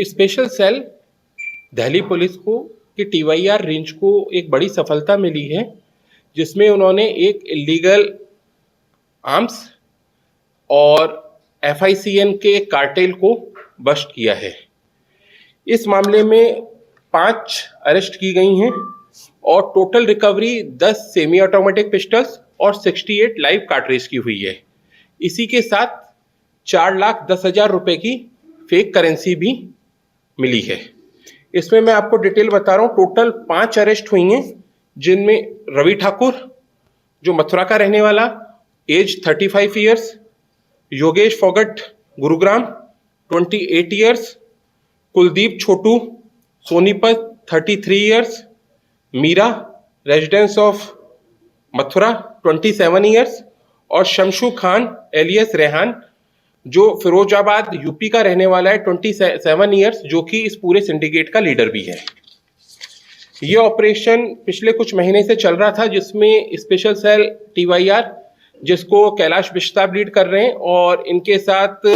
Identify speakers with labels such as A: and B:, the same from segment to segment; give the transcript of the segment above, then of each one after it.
A: Special cell Delhi police को कि टीवाईआर range को एक बड़ी सफलता मिली है, जिसमें उन्होंने एक इलीगल आर्म्स और एफआईसीएन के कार्टेल को बस्ट किया है। इस मामले में 5 अरेस्ट की गई हैं और total recovery 10 semi automatic pistols और 68 लाइव कार्ट्रिज की हुई है। इसी के साथ 4,10,000 रुपए की फेक करेंसी भी मिली है। इसमें मैं आपको डिटेल बता रहा हूँ। टोटल 5 अरेस्ट हुई हैं, जिनमें रवि ठाकुर जो मथुरा का रहने वाला, age 35 years, Yogesh Phogat Gurugram 28 years, Kuldeep Chhotu Sonipat 33 years, Meera residence of Mathura 27 years और शमशू खान एलियस रेहान जो फिरोजाबाद यूपी का रहने वाला है 27 ईयर्स, जो कि इस पूरे सिंडिकेट का लीडर भी है। ये ऑपरेशन पिछले कुछ महीने से चल रहा था, जिसमें स्पेशल सेल टीवाईआर, जिसको कैलाश बिश्ताब लीड कर रहे हैं, और इनके साथ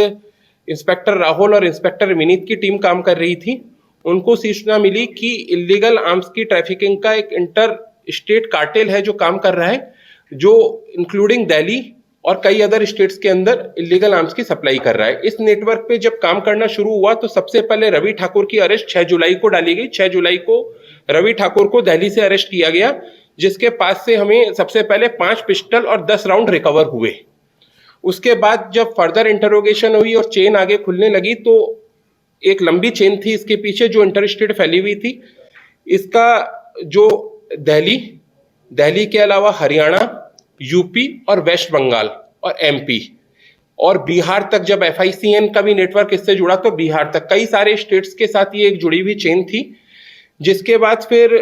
A: इंस्पेक्टर राहुल और इंस्पेक्टर विनीत की टीम काम कर रही थी। उनको सूचना मिली कि इलीगल आर्म्स की ट्रैफिकिंग का एक इंटर स्टेट कार्टेल है जो काम कर रहा है, जो इंक्लूडिंग दिल्ली और कई अदर स्टेट्स के अंदर इलीगल आर्म्स की सप्लाई कर रहा है। इस नेटवर्क पे जब काम करना शुरू हुआ तो सबसे पहले रवि ठाकुर की अरेस्ट 6 जुलाई को डाली गई। 6 जुलाई को रवि ठाकुर को दिल्ली से अरेस्ट किया गया, जिसके पास से हमें सबसे पहले 5 पिस्टल और 10 राउंड रिकवर हुए। उसके बाद जब फर्दर इंटरोगेशन हुई और चेन आगे खुलने लगी, तो एक लंबी चेन थी इसके पीछे जो इंटर स्टेट फैली हुई थी। इसका जो दिल्ली के अलावा हरियाणा, यूपी और वेस्ट बंगाल और एमपी और बिहार तक, जब एफआईसीएन का भी नेटवर्क इससे जुड़ा तो बिहार तक कई सारे स्टेट्स के साथ ये एक जुड़ी हुई चेन थी। जिसके बाद फिर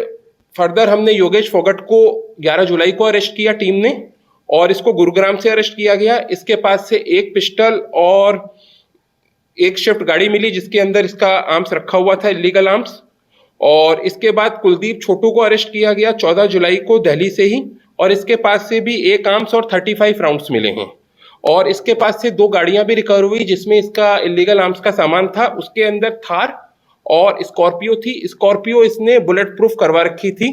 A: फर्दर हमने योगेश फोगट को 11 जुलाई को अरेस्ट किया टीम ने, और इसको गुरुग्राम से अरेस्ट किया गया। इसके पास से एक पिस्टल और एक शिफ्ट गाड़ी मिली, जिसके अंदर इसका आर्म्स रखा हुआ था, इलीगल आर्म्स। और इसके बाद कुलदीप छोटू को अरेस्ट किया गया 14 जुलाई को दिल्ली से ही, और इसके पास से भी एक आर्म्स और 35 राउंड्स मिले हैं। और इसके पास से 2 गाड़ियां भी रिकवर हुई, जिसमें इसका इलीगल आर्म्स का सामान था। उसके अंदर थार और स्कॉर्पियो थी। स्कॉर्पियो इसने बुलेट प्रूफ करवा रखी थी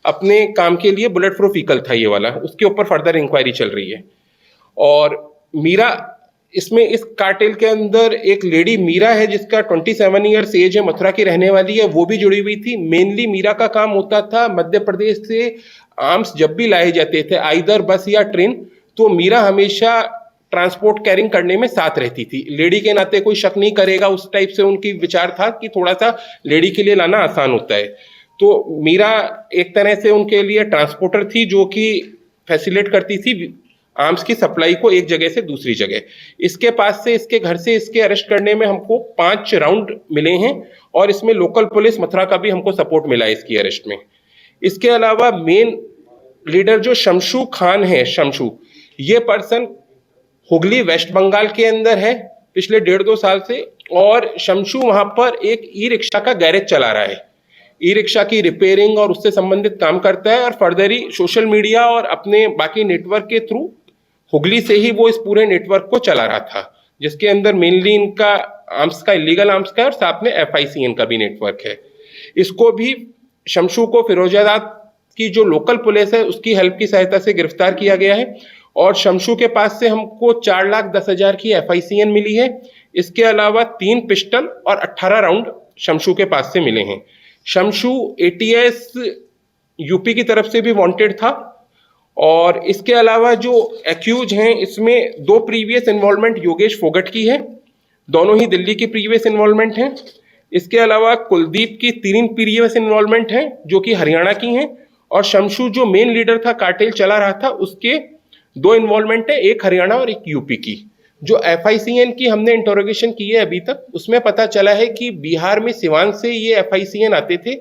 A: अपने काम के लिए, बुलेट प्रूफ व्हीकल था ये वाला। उसके ऊपर फर्दर इंक्वायरी चल रही है। और मीरा, इसमें इस कार्टेल के अंदर एक लेडी मीरा है जिसका 27 ईयर्स एज है, मथुरा की रहने वाली है, वो भी जुड़ी हुई थी। मेनली मीरा का काम होता था मध्य प्रदेश से आर्म्स जब भी लाए जाते थे आइदर बस या ट्रेन, तो मीरा हमेशा ट्रांसपोर्ट कैरिंग करने में साथ रहती थी। लेडी के नाते कोई शक नहीं करेगा, उस टाइप से उनकी विचार था कि थोड़ा सा लेडी के लिए लाना आसान होता है। तो मीरा एक तरह से उनके लिए ट्रांसपोर्टर थी, जो कि फैसिलिटेट करती थी आर्म्स की सप्लाई को एक जगह से दूसरी जगह। इसके पास से, इसके घर से इसके अरेस्ट करने में हमको 5 राउंड मिले हैं, और इसमें लोकल पुलिस मथुरा का भी हमको सपोर्ट मिला है इसकी अरेस्ट में। इसके अलावा मेन लीडर जो शमशू खान है, शमशू, ये पर्सन हुगली वेस्ट बंगाल के अंदर है पिछले 1.5-2 साल से, और शमशू वहां पर एक ई रिक्शा का गैरेज चला रहा है। ई रिक्शा की रिपेयरिंग और उससे संबंधित काम करता है, और फर्दर ही सोशल मीडिया और अपने बाकी नेटवर्क के थ्रू हुगली से ही वो इस पूरे नेटवर्क को चला रहा था, जिसके अंदर मेनली इनका आर्म्स का, इलीगल आर्म्स का, और साथ में एफआईसीएन का भी नेटवर्क है। इसको भी, शमशू को फिरोजाबाद की जो लोकल पुलिस है उसकी हेल्प की सहायता से गिरफ्तार किया गया है, और शमशू के पास से हमको 4,10,000 की एफआईसीएन मिली है। इसके अलावा 3 पिस्टल और 18 राउंड शमशू के पास से मिले हैं। शमशू एटीएस यूपी की तरफ से भी वांटेड था, और इसके अलावा जो एक्यूज हैं इसमें 2 प्रीवियस इन्वॉल्वमेंट योगेश फोगट की है, दोनों ही दिल्ली की प्रीवियस इन्वॉल्वमेंट हैं। इसके अलावा कुलदीप की 3 प्रीवियस इन्वॉल्वमेंट हैं जो कि हरियाणा की हैं, और शमशू जो मेन लीडर था, कार्टेल चला रहा था, उसके 2 इन्वॉल्वमेंट है, एक हरियाणा और एक यूपी की। जो एफआईसीएन की हमने इंटरोगेशन की है अभी तक, उसमें पता चला है कि बिहार में सिवान से ये एफआईसीएन आते थे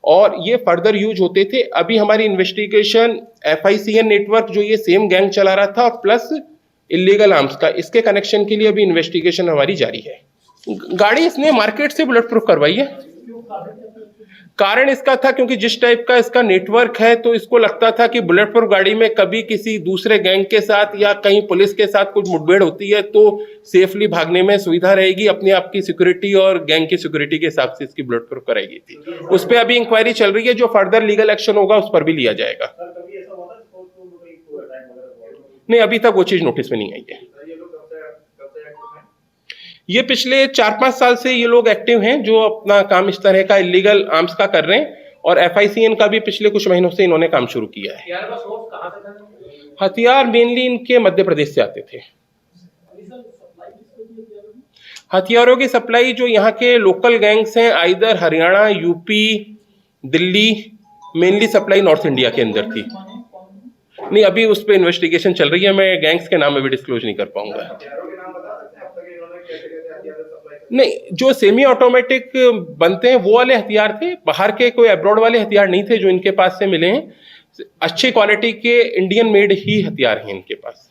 A: और ये फर्दर यूज होते थे। अभी हमारी इन्वेस्टिगेशन एफआईसीएन नेटवर्क जो ये सेम गैंग चला रहा था और प्लस इलीगल आर्म्स का, इसके कनेक्शन के लिए अभी इन्वेस्टिगेशन हमारी जारी है। गाड़ी इसने मार्केट से बुलेट प्रूफ करवाई है। कारण इसका था क्योंकि जिस टाइप का इसका नेटवर्क है तो इसको लगता था कि बुलेट प्रूफ गाड़ी में कभी किसी दूसरे गैंग के साथ या कहीं पुलिस के साथ कुछ मुठभेड़ होती है तो सेफली भागने में सुविधा रहेगी, अपने आप की सिक्योरिटी और गैंग की सिक्योरिटी के हिसाब से इसकी बुलेट प्रूफ कराई गई थी। उस पर अभी इंक्वायरी चल रही है, जो फर्दर लीगल एक्शन होगा उस पर भी लिया जाएगा। नहीं, अभी तक वो चीज नोटिस में नहीं आई है। ये पिछले 4-5 साल से ये लोग एक्टिव हैं जो अपना काम इस तरह का इलीगल आर्म्स का कर रहे हैं, और FICN का भी पिछले कुछ महीनों से इन्होंने काम शुरू किया है। हथियार मेनली इनके मध्य प्रदेश से आते थे। हथियारों की सप्लाई जो यहाँ के लोकल गैंग्स हैं, either Haryana, UP, Delhi, mainly supply north India के अंदर थी। नहीं, अभी उस पर इन्वेस्टिगेशन चल रही है, मैं गैंग्स के नाम अभी डिस्क्लोज नहीं कर पाऊंगा। नहीं, जो सेमी ऑटोमेटिक बनते हैं वो वाले हथियार थे, बाहर के कोई अब्रॉड वाले हथियार नहीं थे जो इनके पास से मिले हैं। अच्छी क्वालिटी के इंडियन मेड ही हथियार हैं इनके पास।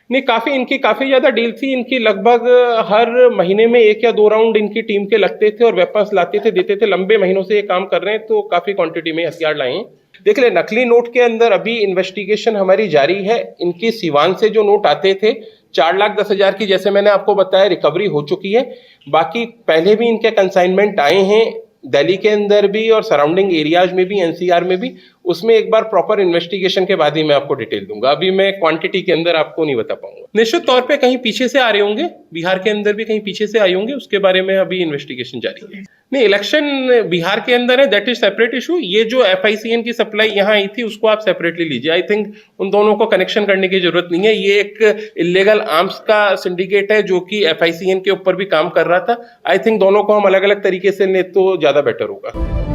A: नहीं, इनकी काफी ज्यादा डील थी। इनकी लगभग हर महीने में 1 या 2 राउंड इनकी टीम के लगते थे और वेपन्स लाते थे, देते थे। लंबे महीनों से ये काम कर रहे हैं, तो काफी क्वांटिटी में हथियार लाए हैं। देख ले, नकली नोट के अंदर अभी इन्वेस्टिगेशन हमारी जारी है। इनकी सीवान से जो नोट आते थे 4,10,000 की, जैसे मैंने आपको बताया, रिकवरी हो चुकी है। बाकी पहले भी इनके कंसाइनमेंट आए हैं दिल्ली के अंदर भी और सराउंडिंग एरियाज में भी, NCR में भी। उसमें एक बार प्रॉपर इन्वेस्टिगेशन के बाद ही मैं आपको डिटेल दूंगा। अभी मैं क्वांटिटी के अंदर आपको नहीं बता पाऊंगा। निश्चित तौर पे कहीं पीछे से आ रहे होंगे, बिहार के अंदर भी कहीं पीछे से आए होंगे, उसके बारे में अभी इन्वेस्टिगेशन जारी है। नहीं, इलेक्शन बिहार के अंदर है, दैट इज सेपरेट इशू। ये जो FICN की सप्लाई यहाँ आई थी उसको आप सेपरेटली लीजिए। आई थिंक उन दोनों को कनेक्शन करने की जरूरत नहीं है। ये एक इलीगल आर्म्स का सिंडिकेट है जो कि FICN के ऊपर भी काम कर रहा था। आई थिंक दोनों को हम अलग अलग तरीके से ले तो ज्यादा बेटर होगा।